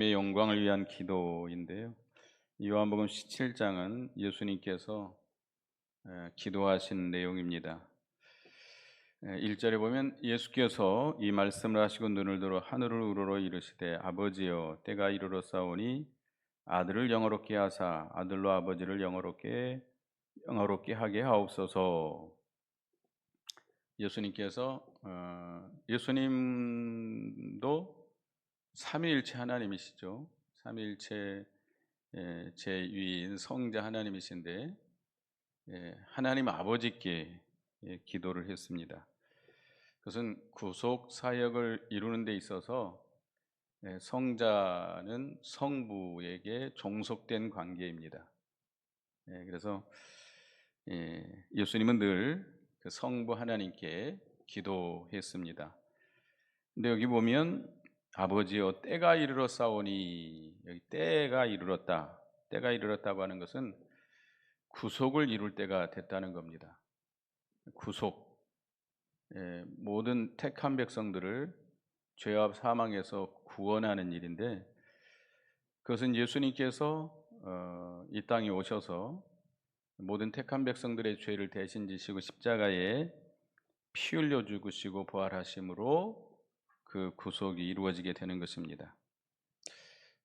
의 영광을 위한 기도인데요. 요한복음 17장은 예수님께서 기도하신 내용입니다. 1절에 보면 예수께서 이 말씀을 하시고 눈을 들어 하늘을 우러러 이르시되 아버지여 때가 이르렀사오니 아들을 영화롭게 하사 아들로 아버지를 영화롭게 하게 하옵소서. 예수님께서 예수님도 삼위일체 하나님이시죠. 삼위일체 제2인 성자 하나님이신데 하나님 아버지께 기도를 했습니다. 그것은 구속 사역을 이루는 데 있어서 성자는 성부에게 종속된 관계입니다. 그래서 예수님은 늘 그 성부 하나님께 기도했습니다. 근데 여기 보면 아버지여 때가 이르렀사오니, 여기 때가 이르렀다. 때가 이르렀다고 하는 것은 구속을 이룰 때가 됐다는 겁니다. 구속, 모든 택한 백성들을 죄와 사망에서 구원하는 일인데, 그것은 예수님께서 이 땅에 오셔서 모든 택한 백성들의 죄를 대신 지시고 십자가에 피 흘려 죽으시고 부활하심으로 그 구속이 이루어지게 되는 것입니다.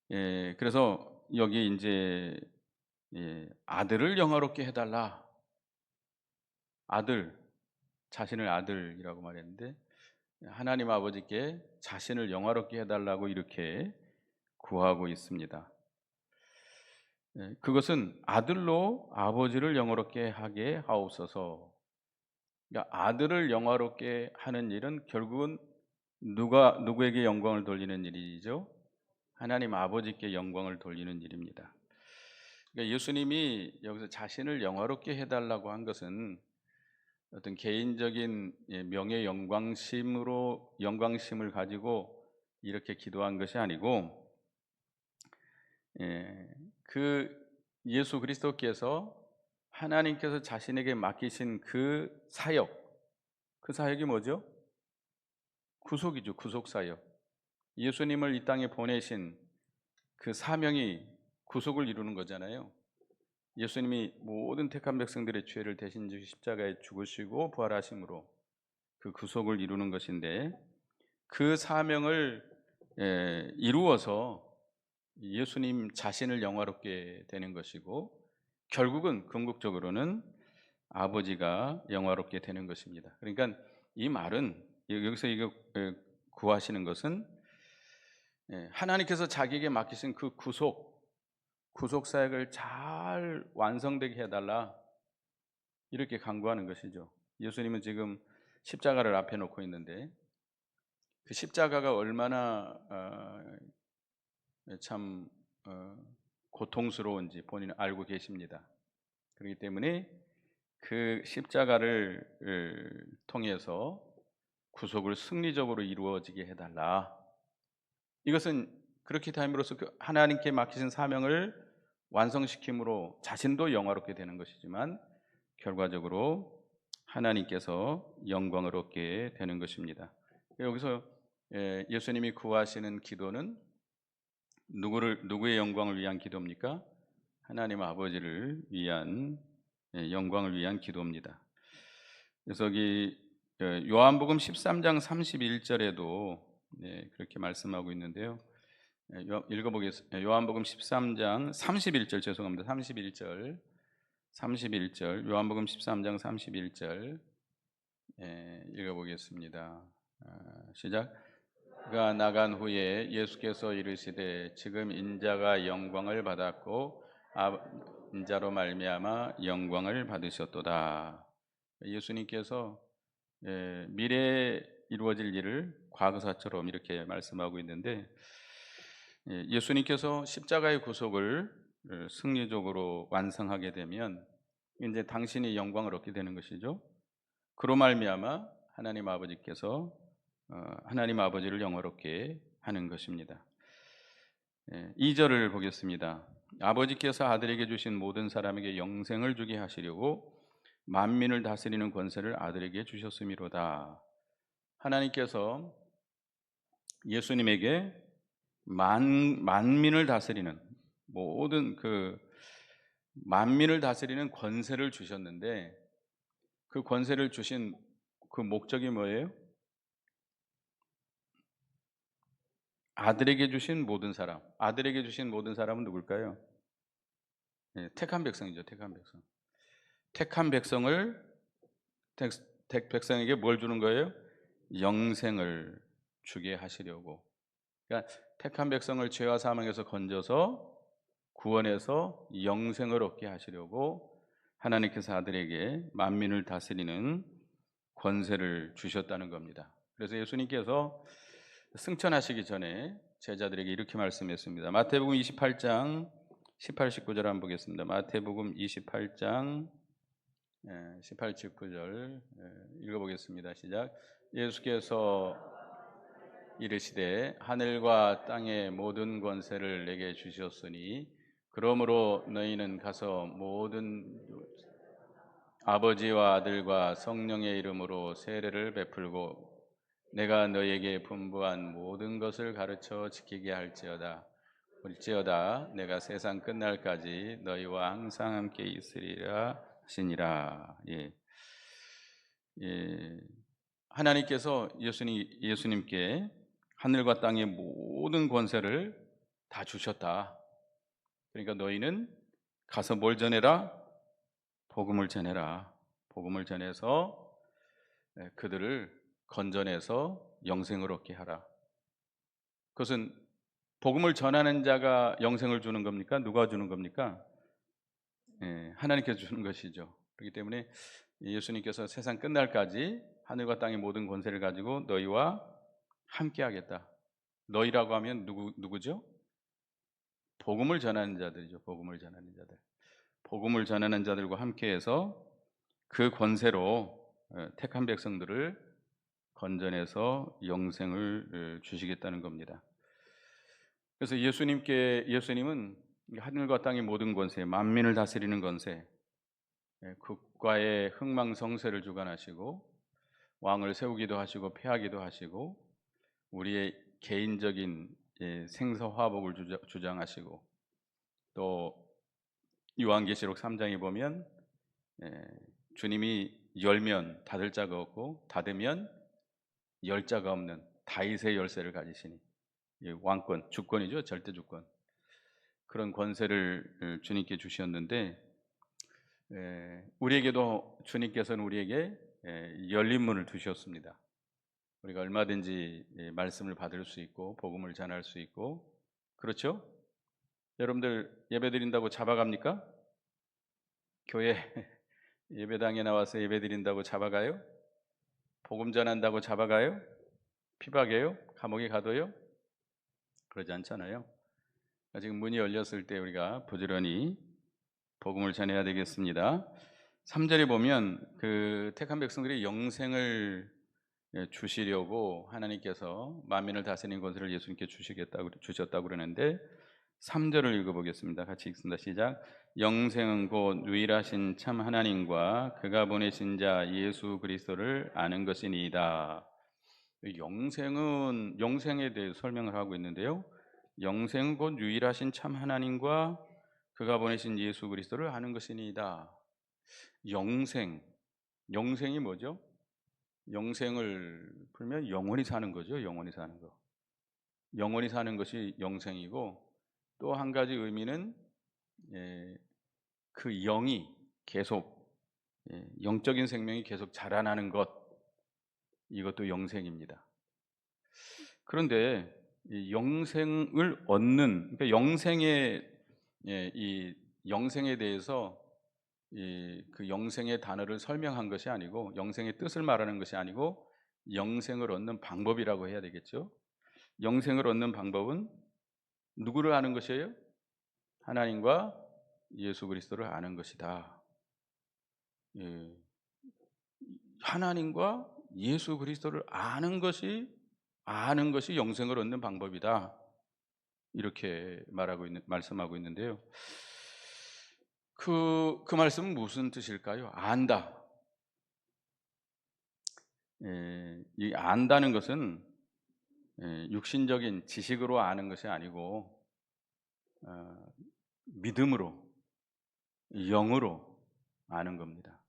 그래서 여기 이제 아들을 영화롭게 해달라. 아들, 자신을 아들이라고 말했는데 하나님 아버지께 자신을 영화롭게 해달라고 이렇게 구하고 있습니다. 그것은 아들로 아버지를 영화롭게 하게 하옵소서. 그러니까 아들을 영화롭게 하는 일은 결국은 누구에게 영광을 돌리는 일이죠? 하나님 아버지께 영광을 돌리는 일입니다. 그러니까 예수님이 여기서 자신을 영화롭게 해달라고 한 것은 어떤 개인적인 명예 영광심을 가지고 이렇게 기도한 것이 아니고, 그 예수 그리스도께서 하나님께서 자신에게 맡기신 그 사역이 뭐죠? 구속이죠. 구속 사역. 예수님을 이 땅에 보내신 그 사명이 구속을 이루는 거잖아요. 예수님이 모든 택한 백성들의 죄를 대신 십자가에 죽으시고 부활하심으로 그 구속을 이루는 것인데, 그 사명을 이루어서 예수님 자신을 영화롭게 되는 것이고, 결국은 궁극적으로는 아버지가 영화롭게 되는 것입니다. 그러니까 이 말은, 여기서 이거 구하시는 것은 하나님께서 자기에게 맡기신 그 구속 사역을 잘 완성되게 해달라, 이렇게 간구하는 것이죠. 예수님은 지금 십자가를 앞에 놓고 있는데 그 십자가가 얼마나 참 고통스러운지 본인은 알고 계십니다. 그렇기 때문에 그 십자가를 통해서 구속을 승리적으로 이루어지게 해달라. 이것은 그렇게 함으로써 그 하나님께 맡기신 사명을 완성시킴으로 자신도 영화롭게 되는 것이지만 결과적으로 하나님께서 영광을 얻게 되는 것입니다. 여기서 예수님이 구하시는 기도는 누구의 영광을 위한 기도입니까? 하나님 아버지를 위한 영광을 위한 기도입니다. 그래서 여기 요한복음 13장 31절에도 그렇게 말씀하고 있는데요. 읽어보겠습니다. 요한복음 13장 31절, 죄송합니다. 31절 요한복음 13장 31절 읽어보겠습니다. 시작. 그가 나간 후에 예수께서 이르시되 지금 인자가 영광을 받았고 인자로 말미암아 영광을 받으셨도다. 예수님께서 미래에 이루어질 일을 과거사처럼 이렇게 말씀하고 있는데, 예수님께서 십자가의 구속을 승리적으로 완성하게 되면 이제 당신이 영광을 얻게 되는 것이죠. 그로 말미암아 하나님 아버지께서 하나님 아버지를 영화롭게 하는 것입니다. 2절을 보겠습니다. 아버지께서 아들에게 주신 모든 사람에게 영생을 주게 하시려고 만민을 다스리는 권세를 아들에게 주셨음이로다. 하나님께서 예수님에게 만민을 다스리는 모든 만민을 다스리는 권세를 주셨는데 그 권세를 주신 그 목적이 뭐예요? 아들에게 주신 모든 사람. 아들에게 주신 모든 사람은 누굴까요? 예, 택한 백성이죠. 택한 백성. 택한 백성을 택, 백성에게 뭘 주는 거예요? 영생을 주게 하시려고. 그러니까 택한 백성을 죄와 사망에서 건져서 구원해서 영생을 얻게 하시려고 하나님께서 아들에게 만민을 다스리는 권세를 주셨다는 겁니다. 그래서 예수님께서 승천하시기 전에 제자들에게 이렇게 말씀했습니다. 마태복음 28장 18, 19절 한번 보겠습니다. 마태복음 28장 18, 19절 읽어보겠습니다. 시작. 예수께서 이르시되 하늘과 땅의 모든 권세를 내게 주셨으니 그러므로 너희는 가서 모든 아버지와 아들과 성령의 이름으로 세례를 베풀고 내가 너희에게 분부한 모든 것을 가르쳐 지키게 할지어다. 볼지어다 내가 세상 끝날까지 너희와 항상 함께 있으리라 하시니라. 예. 예. 하나님께서 예수님께 하늘과 땅의 모든 권세를 다 주셨다. 그러니까 너희는 가서 뭘 전해라? 복음을 전해라. 복음을 전해서 그들을 건져내서 영생을 얻게 하라. 그것은 복음을 전하는 자가 영생을 주는 겁니까? 누가 주는 겁니까? 하나님께서 주는 것이죠. 그렇기 때문에 예수님께서 세상 끝날까지 하늘과 땅의 모든 권세를 가지고 너희와 함께 하겠다. 너희라고 하면 누구죠? 복음을 전하는 자들이죠. 복음을 전하는 자들. 복음을 전하는 자들과 함께해서 그 권세로 택한 백성들을 건져내서 영생을 주시겠다는 겁니다. 그래서 예수님은 하늘과 땅의 모든 권세, 만민을 다스리는 권세, 국가의 흥망성쇠를 주관하시고 왕을 세우기도 하시고 폐하기도 하시고 우리의 개인적인 생사화복을 주장하시고 또 요한계시록 3장에 보면 주님이 열면 닫을 자가 없고 닫으면 열 자가 없는 다윗의 열쇠를 가지시니 왕권, 주권이죠. 절대 주권. 그런 권세를 주님께 주셨는데 우리에게도 주님께서는 우리에게 열린 문을 두셨습니다. 우리가 얼마든지 말씀을 받을 수 있고 복음을 전할 수 있고 그렇죠? 여러분들 예배드린다고 잡아갑니까? 교회 예배당에 나와서 예배드린다고 잡아가요? 복음 전한다고 잡아가요? 피박해요? 감옥에 가둬요? 그러지 않잖아요. 지금 문이 열렸을 때 우리가 부지런히 복음을 전해야 되겠습니다. 3절에 보면 그 택한 백성들이 영생을 주시려고 하나님께서 만민을 다스리는 권세를 예수님께 주셨다고 그러는데 3절을 읽어보겠습니다. 같이 읽습니다. 시작. 영생은 곧 유일하신 참 하나님과 그가 보내신 자 예수 그리스도를 아는 것이니이다. 영생에 대해 설명을 하고 있는데요. 영생은 곧 유일하신 참 하나님과 그가 보내신 예수 그리스도를 아는 것이니이다. 영생이 뭐죠? 영생을 풀면 영원히 사는 거죠. 영원히 사는 거. 영원히 사는 것이 영생이고 또 한 가지 의미는 그 영이 계속 영적인 생명이 계속 자라나는 것, 이것도 영생입니다. 그런데 이 영생을 얻는, 그러니까 이 영생에 대해서 그 영생의 단어를 설명한 것이 아니고 영생의 뜻을 말하는 것이 아니고 영생을 얻는 방법이라고 해야 되겠죠. 영생을 얻는 방법은 누구를 아는 것이에요? 하나님과 예수 그리스도를 아는 것이다. 하나님과 예수 그리스도를 아는 것이 영생을 얻는 방법이다. 이렇게 말씀하고 있는데요. 그 말씀은 무슨 뜻일까요? 안다. 이 안다는 것은 육신적인 지식으로 아는 것이 아니고 믿음으로, 영으로 아는 겁니다.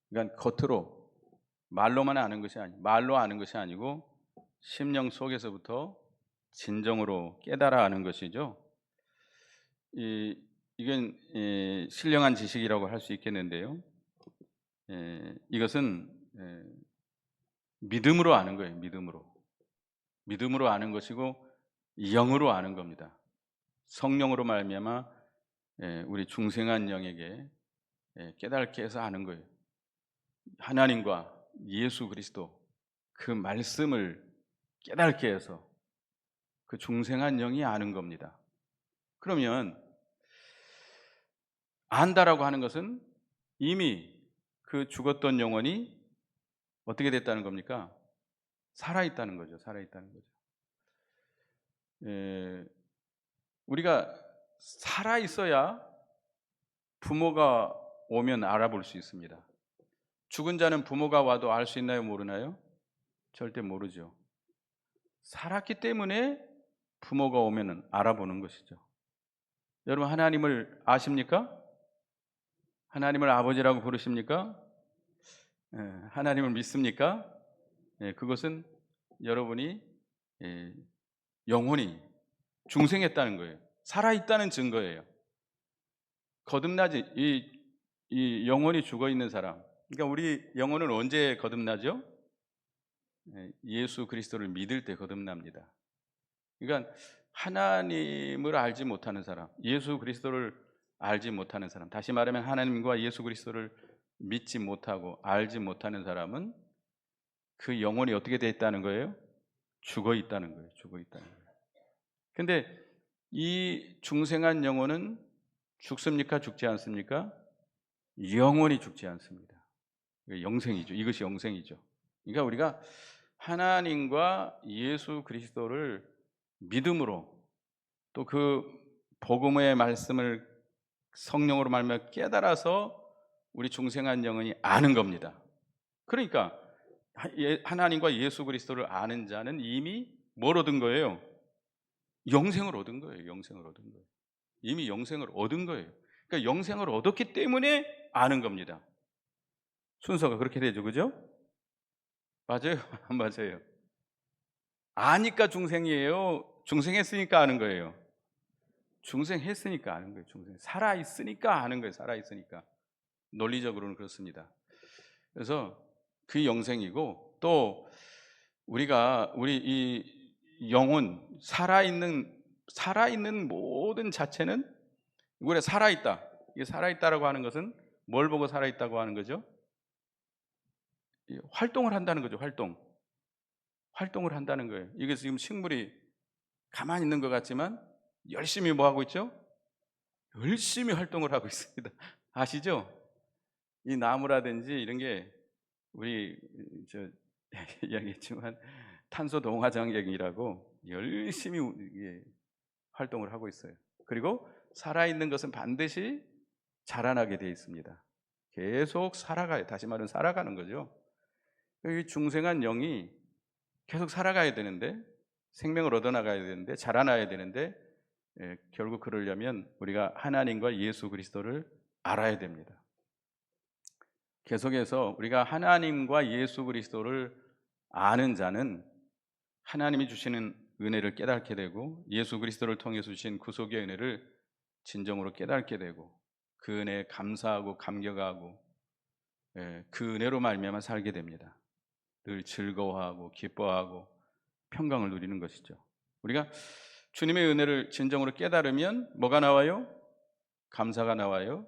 그러니까 겉으로 말로만 아는 것이 말로 아는 것이 아니고 심령 속에서부터 진정으로 깨달아 아는 것이죠. 이건 신령한 지식이라고 할 수 있겠는데요. 이것은 믿음으로 아는 거예요. 믿음으로 아는 것이고 영으로 아는 겁니다. 성령으로 말미암아 우리 중생한 영에게 깨닫게 해서 아는 거예요. 하나님과 예수 그리스도 그 말씀을 깨닫게 해서 그 중생한 영이 아는 겁니다. 그러면 안다라고 하는 것은 이미 그 죽었던 영혼이 어떻게 됐다는 겁니까? 살아있다는 거죠. 살아있다는 거죠. 우리가 살아있어야 부모가 오면 알아볼 수 있습니다. 죽은 자는 부모가 와도 알 수 있나요? 모르나요? 절대 모르죠. 살았기 때문에 부모가 오면 알아보는 것이죠. 여러분 하나님을 아십니까? 하나님을 아버지라고 부르십니까? 하나님을 믿습니까? 그것은 여러분이 영혼이 중생했다는 거예요. 살아있다는 증거예요. 거듭나지 이 영혼이 죽어있는 사람, 그러니까 우리 영혼은 언제 거듭나죠? 예수 그리스도를 믿을 때 거듭납니다. 그러니까 하나님을 알지 못하는 사람, 예수 그리스도를 알지 못하는 사람, 다시 말하면 하나님과 예수 그리스도를 믿지 못하고 알지 못하는 사람은 그 영혼이 어떻게 되어 있다는 거예요? 죽어 있다는 거예요. 죽어 있다는 거예요. 근데 이 중생한 영혼은 죽습니까? 죽지 않습니까? 영원히 죽지 않습니다. 영생이죠. 이것이 영생이죠. 그러니까 우리가 하나님과 예수 그리스도를 믿음으로 또 그 복음의 말씀을 성령으로 말미암아 깨달아서 우리 중생한 영혼이 아는 겁니다. 그러니까 하나님과 예수 그리스도를 아는 자는 이미 뭘 얻은 거예요? 영생을 얻은 거예요. 영생을 얻은 거예요. 이미 영생을 얻은 거예요. 그러니까 영생을 얻었기 때문에 아는 겁니다. 순서가 그렇게 되죠. 그죠? 맞아요? 안 맞아요? 아니까 중생이에요? 중생했으니까 아는 거예요? 중생했으니까 아는 거예요. 중생. 살아있으니까 아는 거예요. 살아있으니까. 논리적으로는 그렇습니다. 그래서 그 영생이고, 또 우리가 우리 이 영혼, 살아있는 모든 자체는 우리가 살아있다. 이게 살아있다라고 하는 것은 뭘 보고 살아있다고 하는 거죠? 활동을 한다는 거죠. 활동을 한다는 거예요. 이게 지금 식물이 가만히 있는 것 같지만 열심히 뭐 하고 있죠? 열심히 활동을 하고 있습니다. 아시죠? 이 나무라든지 이런 게 우리 이야기했지만 탄소 동화장경이라고 열심히 활동을 하고 있어요. 그리고 살아있는 것은 반드시 자라나게 되어 있습니다. 계속 살아가요. 다시 말하면 살아가는 거죠. 이 중생한 영이 계속 살아가야 되는데, 생명을 얻어나가야 되는데, 자라나야 되는데, 결국 그러려면 우리가 하나님과 예수 그리스도를 알아야 됩니다. 계속해서 우리가 하나님과 예수 그리스도를 아는 자는 하나님이 주시는 은혜를 깨닫게 되고, 예수 그리스도를 통해서 주신 구속의 은혜를 진정으로 깨닫게 되고, 그 은혜에 감사하고 감격하고 그 은혜로 말미암아 살게 됩니다. 늘 즐거워하고 기뻐하고 평강을 누리는 것이죠. 우리가 주님의 은혜를 진정으로 깨달으면 뭐가 나와요? 감사가 나와요.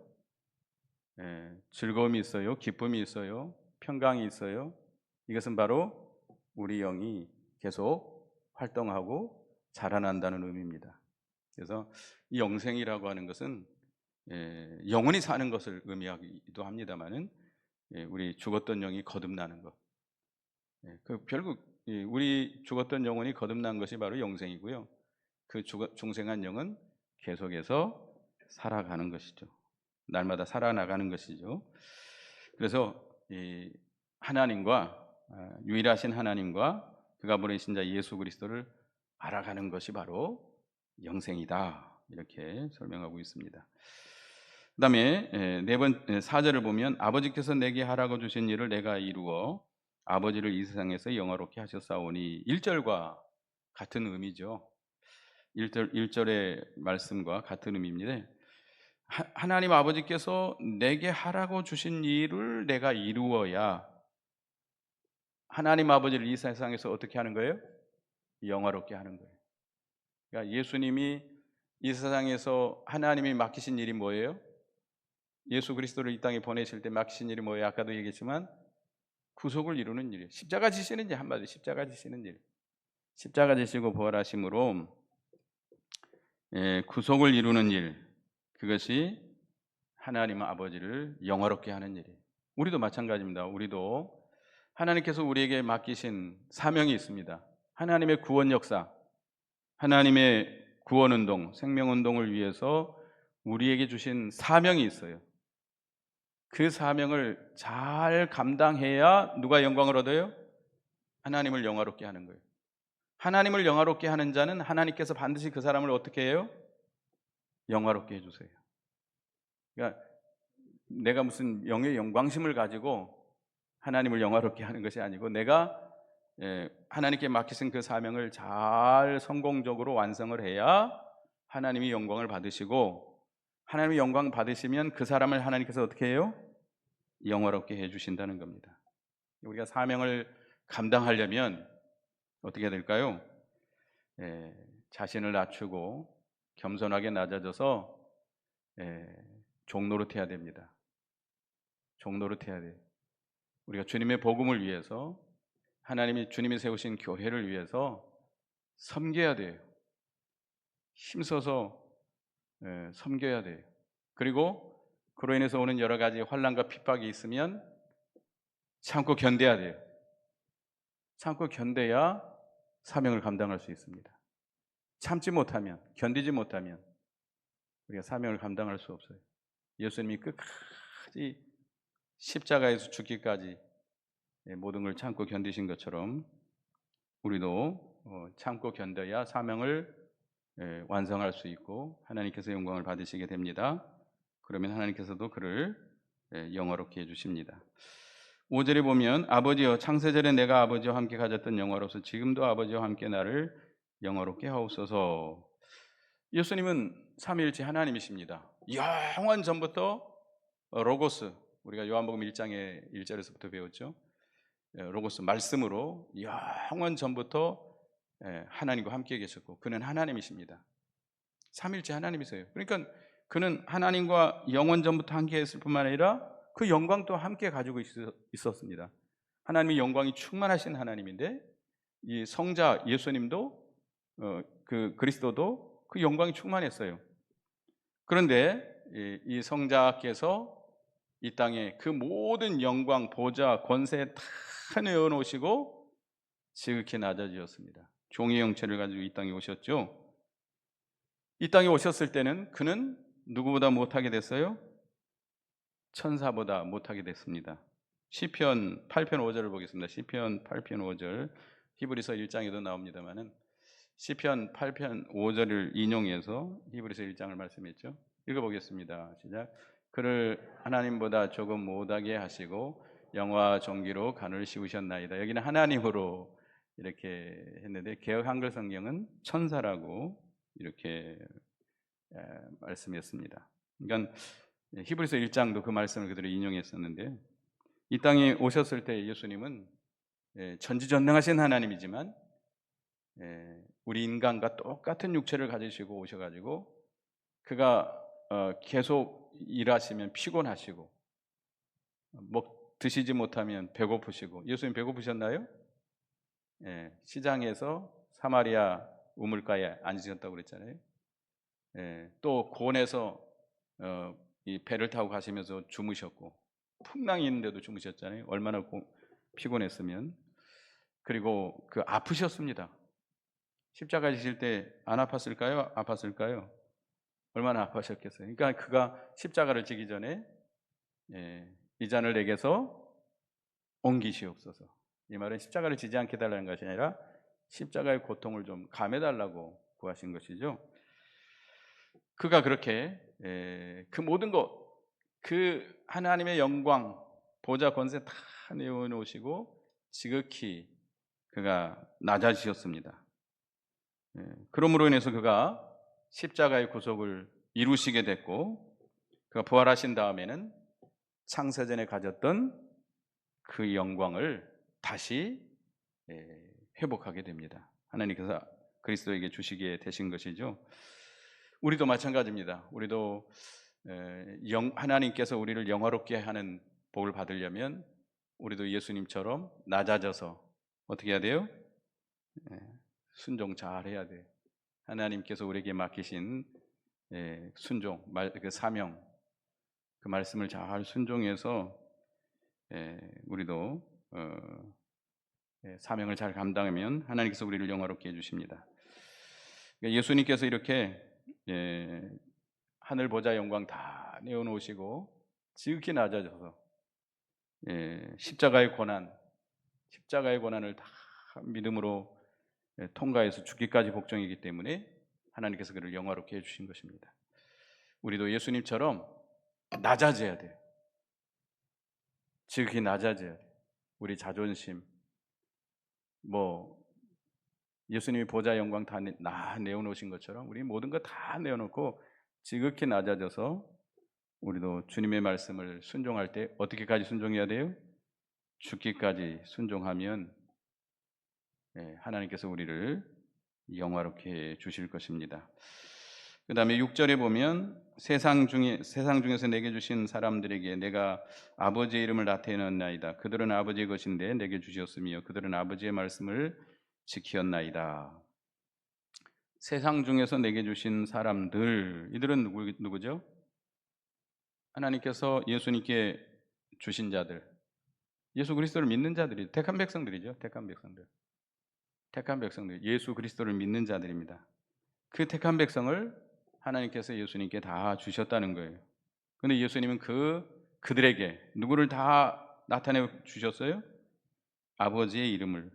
즐거움이 있어요. 기쁨이 있어요. 평강이 있어요. 이것은 바로 우리 영이 계속 활동하고 자라난다는 의미입니다. 그래서 이 영생이라고 하는 것은 영원히 사는 것을 의미하기도 합니다만은 우리 죽었던 영이 거듭나는 것. 결국 우리 죽었던 영혼이 거듭난 것이 바로 영생이고요. 그 중생한 영은 계속해서 살아가는 것이죠. 날마다 살아나가는 것이죠. 그래서 하나님과 유일하신 하나님과 그가 보내신 자 예수 그리스도를 알아가는 것이 바로 영생이다. 이렇게 설명하고 있습니다. 그다음에 네 번 4절을 보면 아버지께서 내게 하라고 주신 일을 내가 이루어 아버지를 이 세상에서 영화롭게 하셨사오니 1절과 같은 의미죠. 1절의 말씀과 같은 의미입니다. 하나님 아버지께서 내게 하라고 주신 일을 내가 이루어야 하나님 아버지를 이 세상에서 어떻게 하는 거예요? 영화롭게 하는 거예요. 그러니까 예수님이 이 세상에서 하나님이 맡기신 일이 뭐예요? 예수 그리스도를 이 땅에 보내실 때 맡기신 일이 뭐예요? 아까도 얘기했지만 구속을 이루는 일이에요. 십자가 지시는 일, 한마디 십자가 지시는 일. 십자가 지시고 부활하심으로 구속을 이루는 일, 그것이 하나님 아버지를 영화롭게 하는 일이에요. 우리도 마찬가지입니다. 우리도 하나님께서 우리에게 맡기신 사명이 있습니다. 하나님의 구원 역사, 하나님의 구원 운동, 생명 운동을 위해서 우리에게 주신 사명이 있어요. 그 사명을 잘 감당해야 누가 영광을 얻어요? 하나님을 영화롭게 하는 거예요. 하나님을 영화롭게 하는 자는 하나님께서 반드시 그 사람을 어떻게 해요? 영화롭게 해주세요. 그러니까 내가 무슨 영의 영광심을 가지고 하나님을 영화롭게 하는 것이 아니고 내가 하나님께 맡기신 그 사명을 잘 성공적으로 완성을 해야 하나님이 영광을 받으시고, 하나님이 영광 받으시면 그 사람을 하나님께서 어떻게 해요? 영화롭게 해주신다는 겁니다. 우리가 사명을 감당하려면 어떻게 해야 될까요? 자신을 낮추고 겸손하게 낮아져서 종노릇해야 됩니다. 종노릇해야 돼요. 우리가 주님의 복음을 위해서, 주님이 세우신 교회를 위해서 섬겨야 돼요. 힘써서 섬겨야 돼요. 그리고 그로 인해서 오는 여러 가지 환난과 핍박이 있으면 참고 견뎌야 돼요. 참고 견뎌야 사명을 감당할 수 있습니다. 참지 못하면, 견디지 못하면 우리가 사명을 감당할 수 없어요. 예수님이 끝까지 십자가에서 죽기까지 모든 걸 참고 견디신 것처럼 우리도 참고 견뎌야 사명을 완성할 수 있고 하나님께서 영광을 받으시게 됩니다. 그러면 하나님께서도 그를 영화롭게 해주십니다. 5절에 보면 아버지여 창세전에 내가 아버지와 함께 가졌던 영화로서 지금도 아버지와 함께 나를 영화롭게 하옵소서. 예수님은 삼위일체 하나님이십니다. 영원 전부터 로고스, 우리가 요한복음 1장의 1절에서부터 배웠죠. 로고스 말씀으로 영원 전부터 하나님과 함께 계셨고 그는 하나님이십니다. 삼위일체 하나님이세요. 그러니까 그는 하나님과 영원 전부터 함께 했을 뿐만 아니라 그 영광도 함께 가지고 있었습니다. 하나님의 영광이 충만하신 하나님인데 이 성자 예수님도 그 그리스도도 그 영광이 충만했어요. 그런데 이 성자께서 이 땅에 그 모든 영광, 보좌, 권세 다 내어놓으시고 지극히 낮아지었습니다. 종의 형체를 가지고 이 땅에 오셨죠. 이 땅에 오셨을 때는 그는 누구보다 못하게 됐어요? 천사보다 못하게 됐습니다. 시편 8편 5절을 보겠습니다. 시편 8편 5절, 히브리서 1장에도 나옵니다만은 시편 8편 5절을 인용해서 히브리서 1장을 말씀했죠. 읽어보겠습니다. 시작. 그를 하나님보다 조금 못하게 하시고 영화 종기로 간을 씌우셨나이다. 여기는 하나님으로 이렇게 했는데 개역 한글 성경은 천사라고 이렇게 말씀했습니다. 그러니까 히브리서 1장도 그 말씀을 그대로 인용했었는데 이 땅에 오셨을 때 예수님은 전지전능하신 하나님이지만 우리 인간과 똑같은 육체를 가지시고 오셔가지고 그가 계속 일하시면 피곤하시고 드시지 못하면 배고프시고, 예수님 배고프셨나요? 시장에서 사마리아 우물가에 앉으셨다고 그랬잖아요. 또 고원에서 이 배를 타고 가시면서 주무셨고 풍랑이 있는데도 주무셨잖아요. 얼마나 피곤했으면. 그리고 아프셨습니다. 십자가 지실 때 안 아팠을까요? 아팠을까요? 얼마나 아파하셨겠어요. 그러니까 그가 십자가를 지기 전에 이 잔을 내게서 옮기시옵소서. 이 말은 십자가를 지지 않게 달라는 것이 아니라 십자가의 고통을 좀 감해달라고 구하신 것이죠. 그가 그렇게 그 모든 것, 그 하나님의 영광, 보좌 권세 다 내어놓으시고 지극히 그가 낮아지셨습니다. 그러므로 인해서 그가 십자가의 구속을 이루시게 됐고, 그가 부활하신 다음에는 창세전에 가졌던 그 영광을 다시 회복하게 됩니다. 하나님께서 그리스도에게 주시게 되신 것이죠. 우리도 마찬가지입니다. 우리도 하나님께서 우리를 영화롭게 하는 복을 받으려면 우리도 예수님처럼 낮아져서 어떻게 해야 돼요? 순종 잘 해야 돼요. 하나님께서 우리에게 맡기신 순종, 그 사명, 그 말씀을 잘 순종해서 우리도 사명을 잘 감당하면 하나님께서 우리를 영화롭게 해주십니다. 예수님께서 이렇게 하늘 보좌 영광 다 내어놓으시고 지극히 낮아져서 십자가의 고난을 다 믿음으로 통과해서 죽기까지 복종이기 때문에 하나님께서 그를 영화롭게 해주신 것입니다. 우리도 예수님처럼 낮아져야 돼요. 지극히 낮아져야 돼요. 우리 자존심, 예수님이 보좌 영광 다 내어놓으신 것처럼 우리 모든 거 다 내어놓고 지극히 낮아져서 우리도 주님의 말씀을 순종할 때 어떻게까지 순종해야 돼요? 죽기까지 순종하면 하나님께서 우리를 영화롭게 주실 것입니다. 그 다음에 6절에 보면 세상 중에서 내게 주신 사람들에게 내가 아버지의 이름을 나타내었나이다. 그들은 아버지의 것인데 내게 주셨으며 그들은 아버지의 말씀을 지키었나이다. 세상 중에서 내게 주신 사람들, 이들은 누구죠? 하나님께서 예수님께 주신 자들, 예수 그리스도를 믿는 자들이 택한 백성들이죠. 택한 백성들, 예수 그리스도를 믿는 자들입니다. 그 택한 백성을 하나님께서 예수님께 다 주셨다는 거예요. 그런데 예수님은 그들에게 누구를 다 나타내 주셨어요? 아버지의 이름을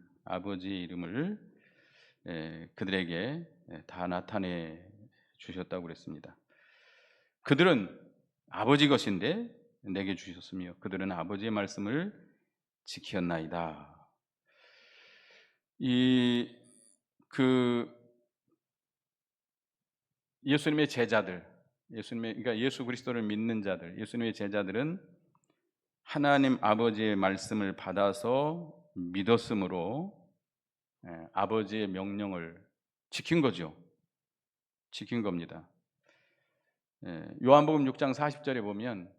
그들에게 다 나타내 주셨다고 그랬습니다. 그들은 아버지 것인데 내게 주셨으며 그들은 아버지의 말씀을 지켰나이다. 예수님의 제자들, 그러니까 예수 그리스도를 믿는 자들, 예수님의 제자들은 하나님 아버지의 말씀을 받아서 믿었으므로 아버지의 명령을 지킨 거죠. 지킨 겁니다. 요한복음 6장 40절에 보면,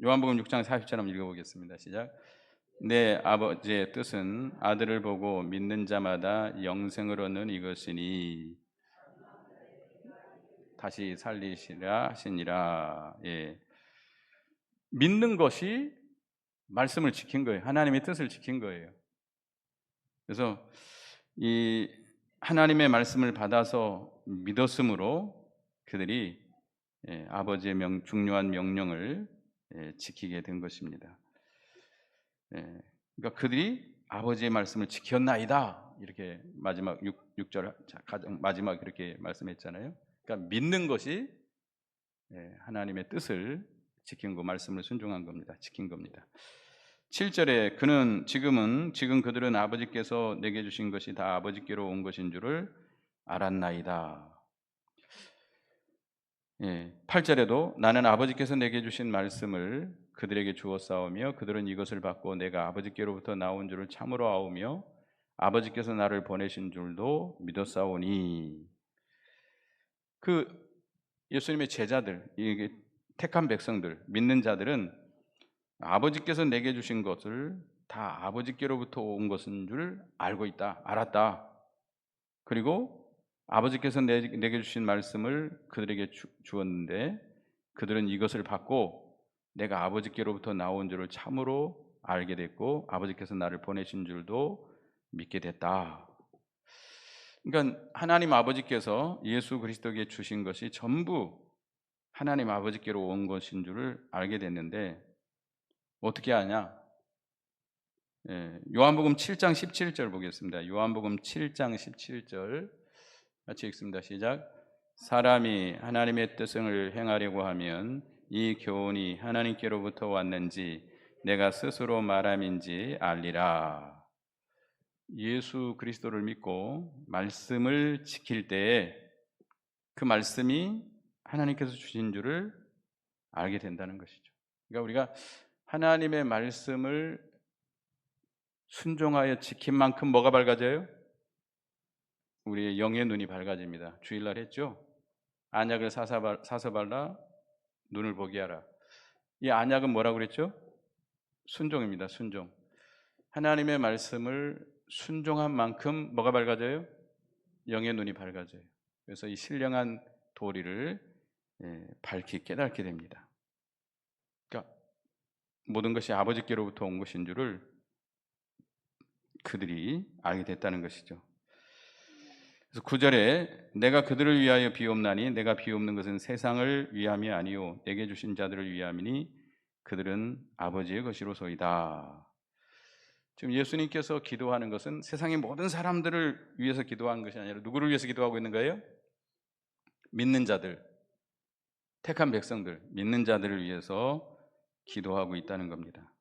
요한복음 6장 40절 한번 읽어보겠습니다. 시작. 내 아버지의 뜻은 아들을 보고 믿는 자마다 영생을 얻는 이것이니 다시 살리시라 하시니라. 믿는 것이 말씀을 지킨 거예요. 하나님의 뜻을 지킨 거예요. 그래서 이 하나님의 말씀을 받아서 믿었으므로 그들이 아버지의 중요한 명령을 지키게 된 것입니다. 그러니까 그들이 아버지의 말씀을 지켰나이다. 이렇게 마지막 6절 가장 마지막 이렇게 말씀했잖아요. 그러니까 믿는 것이 하나님의 뜻을 지킨 거, 말씀을 순종한 겁니다. 지킨 겁니다. 7절에 지금 그들은 아버지께서 내게 주신 것이 다 아버지께로 온 것인 줄을 알았나이다. 8절에도 나는 아버지께서 내게 주신 말씀을 그들에게 주었사오며 그들은 이것을 받고 내가 아버지께로부터 나온 줄을 참으로 아오며 아버지께서 나를 보내신 줄도 믿었사오니. 예수님의 제자들, 택한 백성들, 믿는 자들은 아버지께서 내게 주신 것을 다 아버지께로부터 온 것인 줄 알았다. 그리고 아버지께서 내게 주신 말씀을 그들에게 주었는데 그들은 이것을 받고 내가 아버지께로부터 나온 줄을 참으로 알게 됐고 아버지께서 나를 보내신 줄도 믿게 됐다. 그러니까 하나님 아버지께서 예수 그리스도에게 주신 것이 전부 하나님 아버지께로 온 것인 줄을 알게 됐는데 어떻게 하냐? 요한복음 7장 17절 보겠습니다. 요한복음 7장 17절 같이 읽습니다. 시작. 사람이 하나님의 뜻을 행하려고 하면 이 교훈이 하나님께로부터 왔는지 내가 스스로 말함인지 알리라. 예수 그리스도를 믿고 말씀을 지킬 때에 그 말씀이 하나님께서 주신 줄을 알게 된다는 것이죠. 그러니까 우리가 하나님의 말씀을 순종하여 지킨 만큼 뭐가 밝아져요? 우리의 영의 눈이 밝아집니다. 주일날 했죠? 안약을 사서 발라 눈을 보게 하라. 이 안약은 뭐라고 그랬죠? 순종입니다. 순종. 하나님의 말씀을 순종한 만큼 뭐가 밝아져요? 영의 눈이 밝아져요. 그래서 이 신령한 도리를 밝히 깨닫게 됩니다. 그러니까 모든 것이 아버지께로부터 온 것인 줄을 그들이 알게 됐다는 것이죠. 그래서 9절에 내가 그들을 위하여 비옵나니 내가 비옵는 것은 세상을 위함이 아니요 내게 주신 자들을 위함이니 그들은 아버지의 것이로소이다. 지금 예수님께서 기도하는 것은 세상의 모든 사람들을 위해서 기도하는 것이 아니라 누구를 위해서 기도하고 있는 거예요? 믿는 자들, 택한 백성들, 믿는 자들을 위해서 기도하고 있다는 겁니다.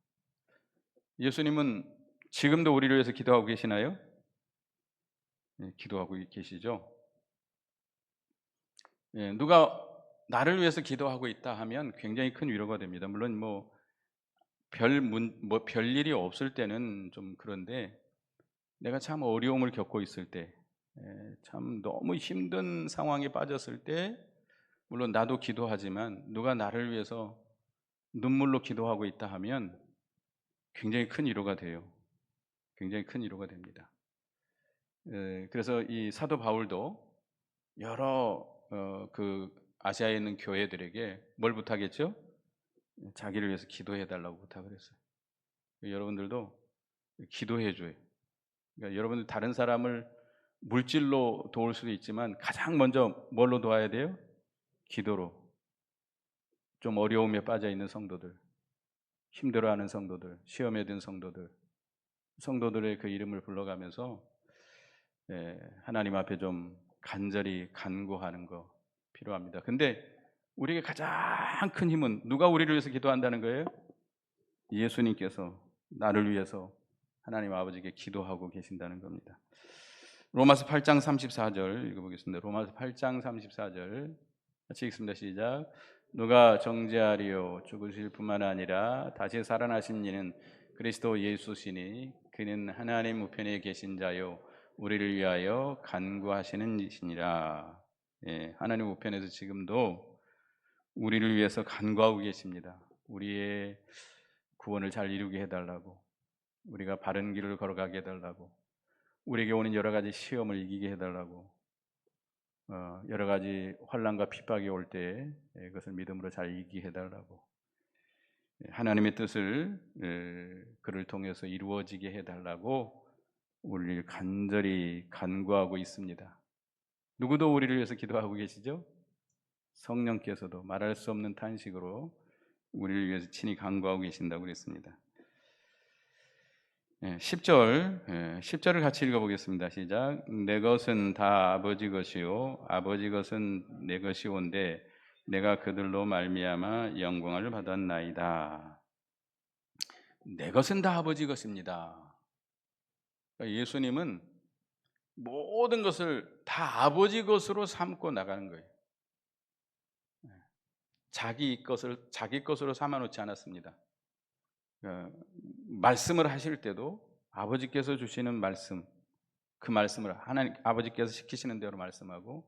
예수님은 지금도 우리를 위해서 기도하고 계시나요? 네, 기도하고 계시죠. 누가 나를 위해서 기도하고 있다 하면 굉장히 큰 위로가 됩니다. 물론 별일이 없을 때는 좀 그런데 내가 참 어려움을 겪고 있을 때, 참 너무 힘든 상황에 빠졌을 때 물론 나도 기도하지만 누가 나를 위해서 눈물로 기도하고 있다 하면 굉장히 큰 위로가 돼요. 굉장히 큰 위로가 됩니다. 그래서 이 사도 바울도 여러 그 아시아에 있는 교회들에게 뭘 부탁했죠? 자기를 위해서 기도해 달라고 부탁을 했어요. 여러분들도 기도해 줘요. 그러니까 여러분들 다른 사람을 물질로 도울 수도 있지만 가장 먼저 뭘로 도와야 돼요? 기도로. 좀 어려움에 빠져 있는 성도들, 힘들어하는 성도들, 시험에 든 성도들의 그 이름을 불러가면서 하나님 앞에 좀 간절히 간구하는 거 필요합니다. 근데 우리에게 가장 큰 힘은 누가 우리를 위해서 기도한다는 거예요? 예수님께서 나를 위해서 하나님 아버지께 기도하고 계신다는 겁니다. 로마서 8장 34절 읽어보겠습니다. 로마서 8장 34절 같이 읽습니다. 시작. 누가 정죄하리요 죽으실 뿐만 아니라 다시 살아나신 이는 그리스도 예수시니 그는 하나님 우편에 계신 자요 우리를 위하여 간구하시는 이시니라. 하나님 우편에서 지금도 우리를 위해서 간구하고 계십니다. 우리의 구원을 잘 이루게 해달라고, 우리가 바른 길을 걸어가게 해달라고, 우리에게 오는 여러 가지 시험을 이기게 해달라고, 여러 가지 환난과 핍박이 올 때 그것을 믿음으로 잘 이기게 해달라고, 하나님의 뜻을 그를 통해서 이루어지게 해달라고 우리를 간절히 간구하고 있습니다. 누구도 우리를 위해서 기도하고 계시죠? 성령께서도 말할 수 없는 탄식으로 우리를 위해서 친히 간구하고 계신다고 그랬습니다. 10절을 같이 읽어보겠습니다. 시작. 내 것은 다 아버지 것이요 아버지 것은 내 것이온데 내가 그들로 말미암아 영광을 받았나이다. 내 것은 다 아버지 것입니다. 예수님은 모든 것을 다 아버지 것으로 삼고 나가는 거예요. 자기 것으로 삼아놓지 않았습니다. 말씀을 하실 때도 아버지께서 주시는 말씀, 그 말씀을 하나님 아버지께서 시키시는 대로 말씀하고,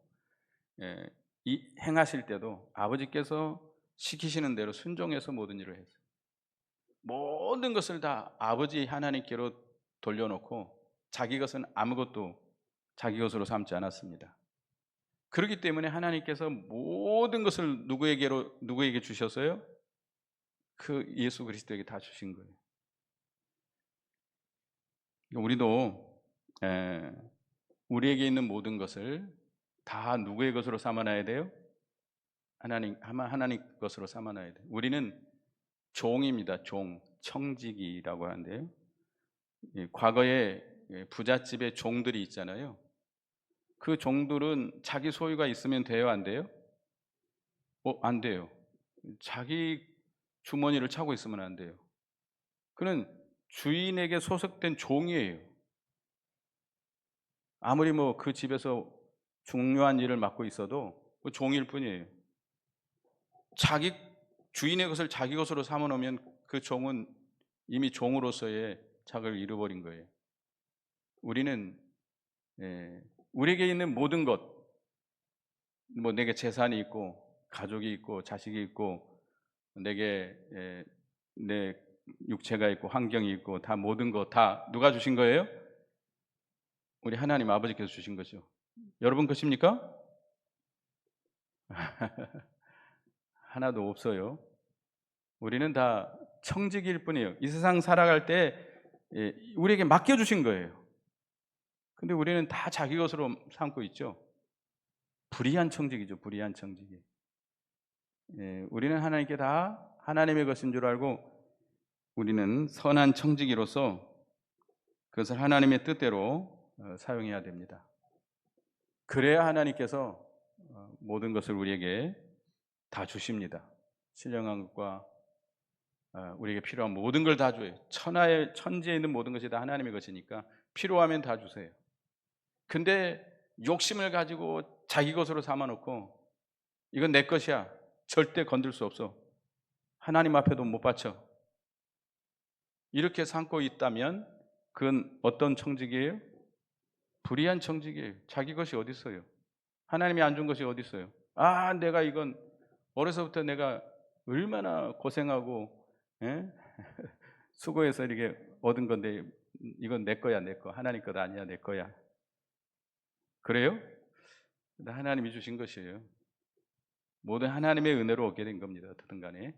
행하실 때도 아버지께서 시키시는 대로 순종해서 모든 일을 했어요. 모든 것을 다 아버지 하나님께로 돌려놓고 자기 것은 아무것도 자기 것으로 삼지 않았습니다. 그렇기 때문에 하나님께서 모든 것을 누구에게 주셨어요? 그 예수 그리스도에게 다 주신 거예요. 우리도 우리에게 있는 모든 것을 다 누구의 것으로 삼아놔야 돼요? 하나님 것으로 삼아놔야 돼요. 우리는 종입니다. 청직이라고 하는데요. 과거에 부잣집의 종들이 있잖아요. 그 종들은 자기 소유가 있으면 돼요, 안 돼요? 안 돼요. 자기 주머니를 차고 있으면 안 돼요. 그는 주인에게 소속된 종이에요. 아무리 뭐 그 집에서 중요한 일을 맡고 있어도 그 종일 뿐이에요. 자기 주인의 것을 자기 것으로 삼아 놓으면 그 종은 이미 종으로서의 자격을 잃어버린 거예요. 우리는 우리에게 있는 모든 것, 뭐 내게 재산이 있고 가족이 있고 자식이 있고 내게 내 육체가 있고 환경이 있고 다 모든 것 다 누가 주신 거예요? 우리 하나님 아버지께서 주신 거죠. 여러분 것입니까? 하나도 없어요. 우리는 다 청지기일 뿐이에요. 이 세상 살아갈 때 우리에게 맡겨주신 거예요. 근데 우리는 다 자기 것으로 삼고 있죠. 불의한 청지기죠. 불의한 청지기. 우리는 하나님께 다 하나님의 것인 줄 알고 우리는 선한 청지기로서 그것을 하나님의 뜻대로 사용해야 됩니다. 그래야 하나님께서 모든 것을 우리에게 다 주십니다. 신령한 것과 우리에게 필요한 모든 걸 다 줘요. 천지에 있는 모든 것이 다 하나님의 것이니까 필요하면 다 주세요. 근데 욕심을 가지고 자기 것으로 삼아놓고 이건 내 것이야. 절대 건들 수 없어. 하나님 앞에도 못 바쳐. 이렇게 삼고 있다면 그건 어떤 청지기예요? 불의한 청지기예요. 자기 것이 어디 있어요? 하나님이 안 준 것이 어디 있어요? 내가 이건 어려서부터 내가 얼마나 고생하고 수고해서 이렇게 얻은 건데 이건 내 거야, 내 거. 하나님 것 아니야, 내 거야. 그래요? 하나님이 주신 것이에요. 모든 하나님의 은혜로 얻게 된 겁니다. 어떻든 간에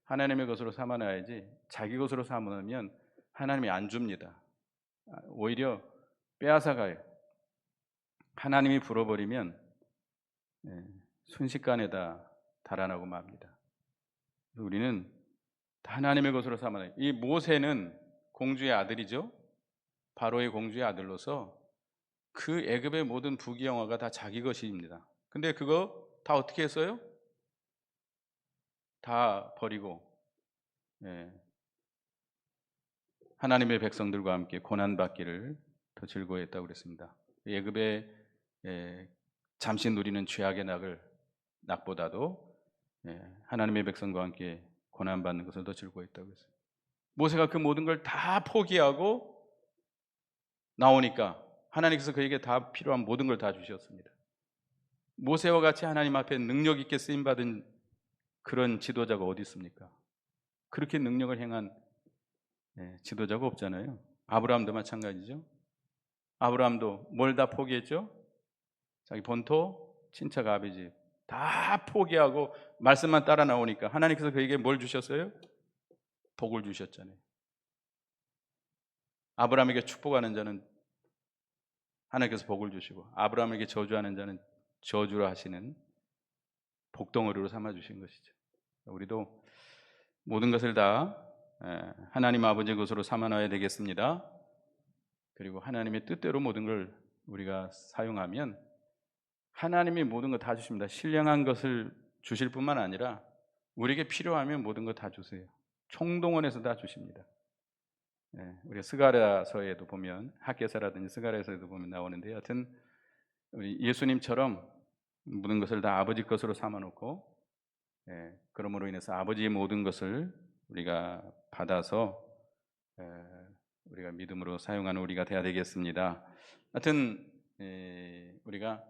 하나님의 것으로 삼아놔야지 자기 것으로 삼으면 하나님이 안 줍니다. 오히려 빼앗아가요. 하나님이 불어버리면 순식간에 다 달아나고 맙니다. 우리는 하나님의 것으로 삼아놔요. 이 모세는 공주의 아들이죠. 바로의 공주의 아들로서 그 애굽의 모든 부귀영화가 다 자기 것입니다. 근데 그거 다 어떻게 했어요? 다 버리고 하나님의 백성들과 함께 고난받기를 더 즐거워했다고 그랬습니다. 애굽의 잠시 누리는 죄악의 낙보다도 하나님의 백성과 함께 고난받는 것을 더 즐거워했다고 했어요. 모세가 그 모든 걸 다 포기하고 나오니까 하나님께서 그에게 다 필요한 모든 걸 다 주셨습니다. 모세와 같이 하나님 앞에 능력 있게 쓰임받은 그런 지도자가 어디 있습니까? 그렇게 능력을 행한 지도자가 없잖아요. 아브라함도 마찬가지죠. 아브라함도 뭘 다 포기했죠? 자기 본토, 친척 아버지 다 포기하고 말씀만 따라 나오니까 하나님께서 그에게 뭘 주셨어요? 복을 주셨잖아요. 아브라함에게 축복하는 자는 하나님께서 복을 주시고 아브라함에게 저주하는 자는 저주를 하시는 복덩어리로 삼아주신 것이죠. 우리도 모든 것을 다 하나님 아버지의 것으로 삼아놔야 되겠습니다. 그리고 하나님의 뜻대로 모든 걸 우리가 사용하면 하나님이 모든 거 다 주십니다. 신령한 것을 주실 뿐만 아니라 우리에게 필요하면 모든 거 다 주세요. 총동원해서 다 주십니다. 우리가 스가랴서에도 보면 학개서라든지 스가랴서에도 보면 나오는데 여하튼 우리 예수님처럼 모든 것을 다 아버지 것으로 삼아놓고 그러므로 인해서 아버지의 모든 것을 우리가 받아서 우리가 믿음으로 사용하는 우리가 되어야 되겠습니다. 하여튼 우리가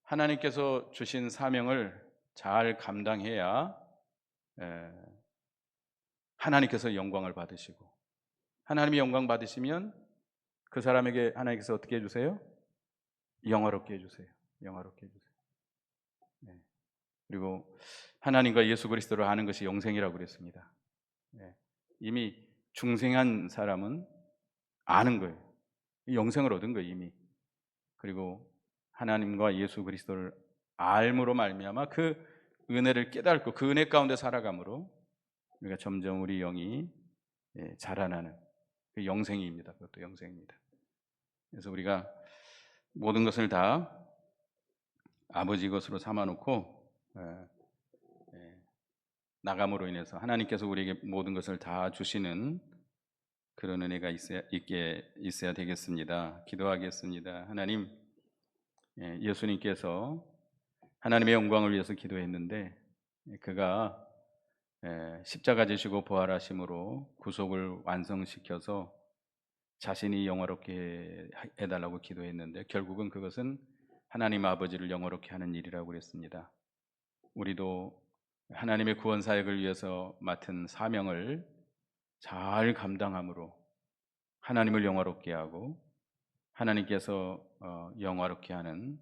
하나님께서 주신 사명을 잘 감당해야 하나님께서 영광을 받으시고 하나님이 영광 받으시면 그 사람에게 하나님께서 어떻게 해주세요? 영화롭게 해주세요. 영화롭게 해주세요. 그리고 하나님과 예수 그리스도를 아는 것이 영생이라고 그랬습니다. 이미 중생한 사람은 아는 거예요. 영생을 얻은 거예요 이미. 그리고 하나님과 예수 그리스도를 알므로 말미암아 그 은혜를 깨닫고 그 은혜 가운데 살아감으로 우리가 점점 우리 영이 자라나는 그 영생입니다. 그것도 영생입니다. 그래서 우리가 모든 것을 다 아버지 것으로 삼아놓고 나감으로 인해서 하나님께서 우리에게 모든 것을 다 주시는 그런 은혜가 있어야 되겠습니다. 기도하겠습니다. 하나님, 예수님께서 하나님의 영광을 위해서 기도했는데 그가 십자가 지시고 부활하심으로 구속을 완성시켜서 자신이 영화롭게 해달라고 기도했는데 결국은 그것은 하나님 아버지를 영화롭게 하는 일이라고 그랬습니다. 우리도 하나님의 구원 사역을 위해서 맡은 사명을 잘 감당함으로 하나님을 영화롭게 하고 하나님께서 영화롭게 하는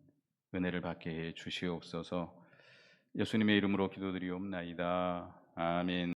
은혜를 받게 해 주시옵소서. 예수님의 이름으로 기도드리옵나이다. 아멘.